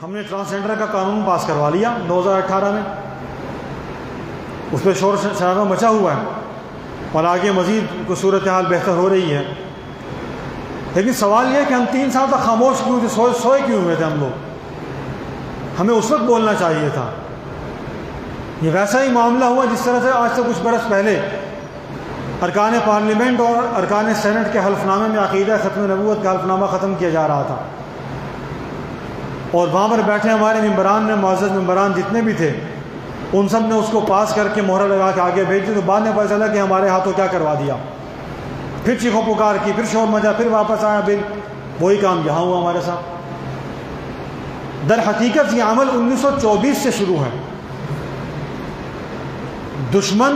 ہم نے ٹرانسجنڈر کا قانون پاس کروا لیا 2018 میں، اس پہ شور شرابہ مچا ہوا ہے اور آگے مزید کوئی صورتحال بہتر ہو رہی ہے، لیکن سوال یہ ہے کہ ہم 3 سال تک خاموش کیوں تھے، سوئے کیوں ہوئے تھے ہم لوگ؟ ہمیں اس وقت بولنا چاہیے تھا۔ یہ ویسا ہی معاملہ ہوا جس طرح سے آج سے کچھ برس پہلے ارکان پارلیمنٹ اور ارکان سینٹ کے حلف نامے میں عقیدہ ختم نبوت کا حلف نامہ ختم کیا جا رہا تھا، اور وہاں پر بیٹھے ہمارے ممبران نے، معزز ممبران جتنے بھی تھے، ان سب نے اس کو پاس کر کے مہرہ لگا کے آگے بھیج دی، تو بعد میں پتہ چلا کہ ہمارے ہاتھوں کیا کروا دیا، پھر چیخو پکار کی، پھر شور مچا، پھر واپس آیا بل، وہی کام یہاں ہوا ہمارے ساتھ۔ در حقیقت یہ عمل 1924 سے شروع ہے۔ دشمن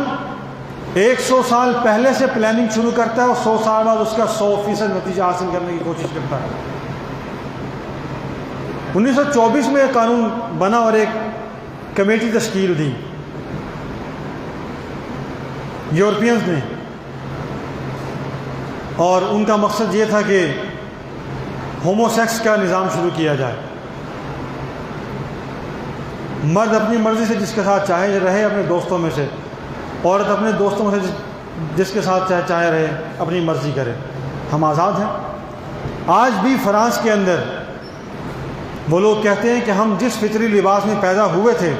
100 سال پہلے سے پلاننگ شروع کرتا ہے اور 100 سال بعد اس کا 100% نتیجہ حاصل کرنے کی کوشش کرتا ہے۔ 1924 میں ایک قانون بنا اور ایک کمیٹی تشکیل دی یورپینز نے، اور ان کا مقصد یہ تھا کہ ہومو سیکس کا نظام شروع کیا جائے، مرد اپنی مرضی سے جس کے ساتھ چاہے رہے اپنے دوستوں میں سے، عورت اپنے دوستوں میں سے جس کے ساتھ چاہے رہے، اپنی مرضی کرے، ہم آزاد ہیں۔ آج بھی فرانس کے اندر وہ لوگ کہتے ہیں کہ ہم جس فطری لباس میں پیدا ہوئے تھے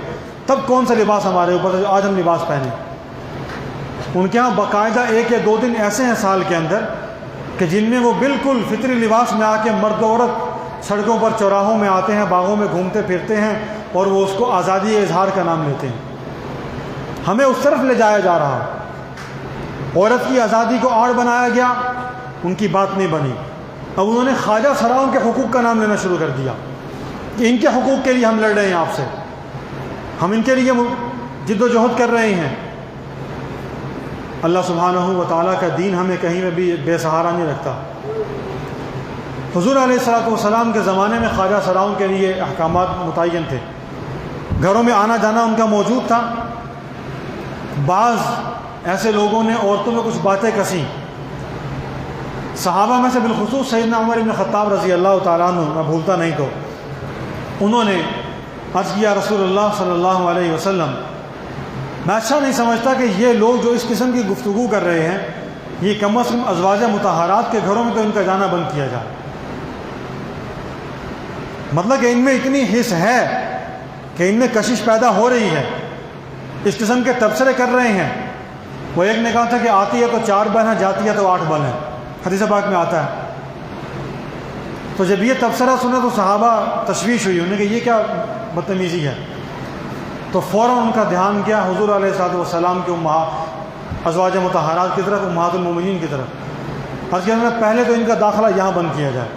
تب کون سا لباس ہمارے اوپر تھا جو آج ہم لباس پہنے۔ ان کے ہاں باقاعدہ 1 یا 2 دن ایسے ہیں سال کے اندر کہ جن میں وہ بالکل فطری لباس میں آ کے مرد و عورت سڑکوں پر چوراہوں میں آتے ہیں، باغوں میں گھومتے پھرتے ہیں، اور وہ اس کو آزادی اظہار کا نام لیتے ہیں۔ ہمیں اس طرف لے جایا جا رہا، عورت کی آزادی کو آڑ بنایا گیا، ان کی بات نہیں بنی۔ اب انہوں نے خواجہ سراؤں کے حقوق کا نام لینا شروع کر دیا کہ ان کے حقوق کے لیے ہم لڑ رہے ہیں، آپ سے ہم ان کے لیے جد و جہد کر رہے ہیں۔ اللہ سبحانہ و تعالیٰ کا دین ہمیں کہیں میں بھی بے سہارا نہیں رکھتا۔ حضور علیہ السلام کے زمانے میں خواجہ سراؤں کے لیے احکامات متعین تھے، گھروں میں آنا جانا ان کا موجود تھا۔ بعض ایسے لوگوں نے عورتوں میں کچھ باتیں کسیں، صحابہ میں سے بالخصوص سیدنا عمر بن خطاب رضی اللہ تعالیٰ عنہ، میں بھولتا نہیں تو، انہوں نے عرض کیا رسول اللہ صلی اللہ علیہ وسلم، میں اچھا نہیں سمجھتا کہ یہ لوگ جو اس قسم کی گفتگو کر رہے ہیں، یہ کم از کم ازواج مطہرات کے گھروں میں تو ان کا جانا بند کیا جائے۔ مطلب کہ ان میں اتنی حس ہے کہ ان میں کشش پیدا ہو رہی ہے، اس قسم کے تبصرے کر رہے ہیں۔ وہ ایک نے کہا تھا کہ آتی ہے تو 4 بل ہیں، جاتی ہے تو 8 بل ہیں، حدیث پاک میں آتا ہے۔ تو جب یہ تبصرہ سنا تو صحابہ تشویش ہوئی، انہوں نے کہ یہ کیا بدتمیزی ہے، تو فوراً ان کا دھیان گیا حضور علیہ السلام کے ازواج مطہرات کی طرف، امہات المومنین کی طرف۔ عرض کیا پہلے تو ان کا داخلہ یہاں بند کیا جائے۔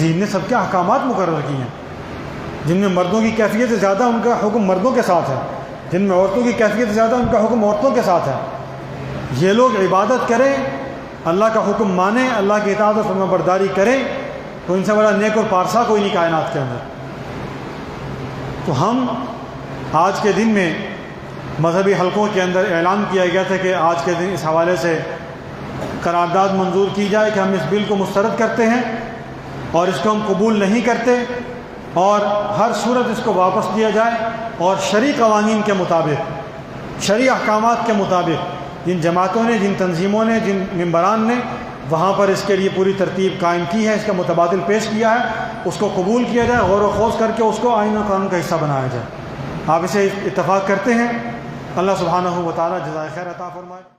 دین نے سب کے احکامات مقرر کیے ہیں، جن میں مردوں کی کیفیت زیادہ ان کا حکم مردوں کے ساتھ ہے، جن میں عورتوں کی کیفیت زیادہ ان کا حکم عورتوں کے ساتھ ہے۔ یہ لوگ عبادت کریں، اللہ کا حکم مانیں، اللہ کی اطاعت و فرما برداری کریں، تو ان سے بڑا نیک اور پارسا کوئی نہیں کائنات کے اندر۔ تو ہم آج کے دن میں مذہبی حلقوں کے اندر اعلان کیا گیا تھا کہ آج کے دن اس حوالے سے قرارداد منظور کی جائے کہ ہم اس بل کو مسترد کرتے ہیں اور اس کو ہم قبول نہیں کرتے، اور ہر صورت اس کو واپس دیا جائے، اور شرعی قوانین کے مطابق، شرعی احکامات کے مطابق جن جماعتوں نے، جن تنظیموں نے، جن ممبران نے وہاں پر اس کے لیے پوری ترتیب قائم کی ہے، اس کا متبادل پیش کیا ہے، اس کو قبول کیا جائے، غور و خوض کر کے اس کو آئین و قانون کا حصہ بنایا جائے۔ آپ اسے اتفاق کرتے ہیں؟ اللہ سبحانہ و تعالیٰ جزائے خیر عطا فرمائے۔